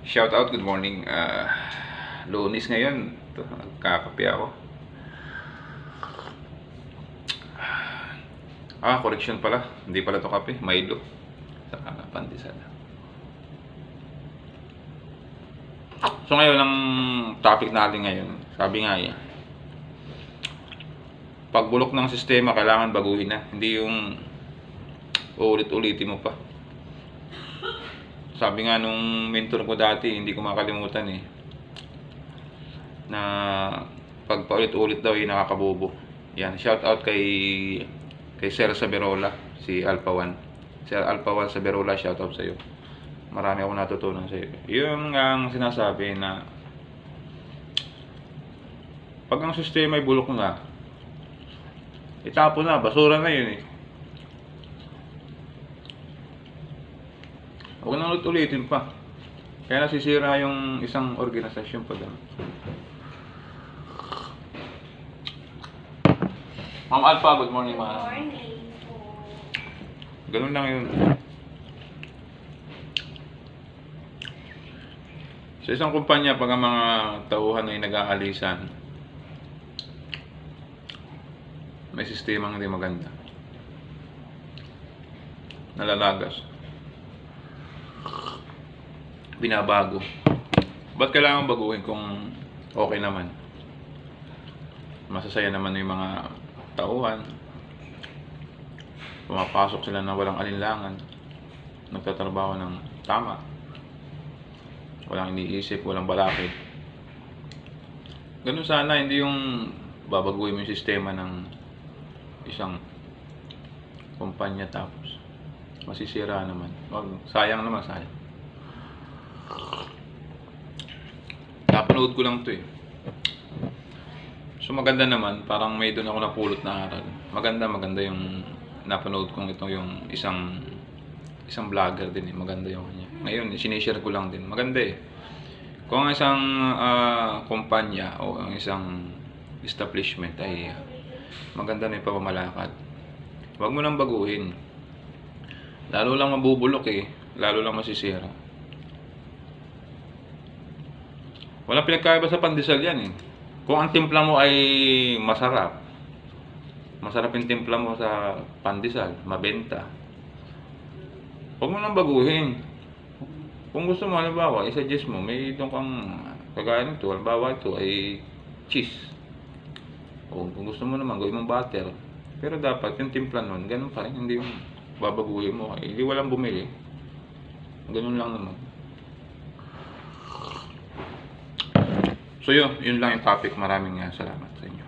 Shout out, good morning. Lunes ngayon. Kakape ako. Correction pala. Hindi pala to kape. Milo. Saka pandesal. So ngayon, ang topic natin ngayon, sabi nga pagbulok ng sistema, kailangan baguhin na. Hindi yung uulit-ulitin mo pa. Sabi nga nung mentor ko dati, hindi ko makalimutan na pag paulit-ulit daw nakakabobo. Yan, shout out kay Sir Saberola, si Alpha One. Sir Alpha One Saberola, shout out sa iyo. Marami akong natutunan sa iyo. Yung ang sinasabi na pag ang sistema ay bulok na, itapon na, basura na yun . Huwag nang ulit-ulitin pa. Kaya nasisira yung isang organisasyon pa doon. Ma'am Alpha, good morning, ma'am. Good morning po. Ganun lang yun. Sa isang kumpanya, pag ang mga tauhan ay nag-aalisan, may sistemang hindi maganda. Nalalagas. Binabago. Ba't kailangan baguhin kung okay naman? Masasaya naman yung mga tauhan. Pumapasok sila na walang alinlangan. Nagtatrabaho ng tama. Walang iniisip, walang balakid. Ganun sana, hindi yung babaguhin mo yung sistema ng isang kumpanya tapos masisira naman. Sayang naman, sayang. Napanood ko lang to . So maganda naman, parang may doon ako napulot na aral. Maganda yung napanood kong ito, yung isang vlogger din . Maganda yung kanya. Ngayon, sinishare ko lang din. Maganda . Kung ang isang kumpanya o ang isang establishment ay maganda na yung pamamalakad, huwag mo nang baguhin. Lalo lang mabubulok lalo lang masisira. Walang pinagkaiba sa pandesal yan . Kung ang timpla mo ay masarap yung timpla mo sa pandesal, mabenta, huwag mo nang baguhin. Kung gusto mo, halimbawa, i-suggest mo, may itong kang kagaya nito, halimbawa ito ay cheese. O kung gusto mo naman, gawin mong butter. Pero dapat yung timpla nun, ganun pa rin, hindi yung babaguhin mo. Hindi walang bumili. Ganun lang naman. So yun lang yung topic. Maraming salamat sa inyo.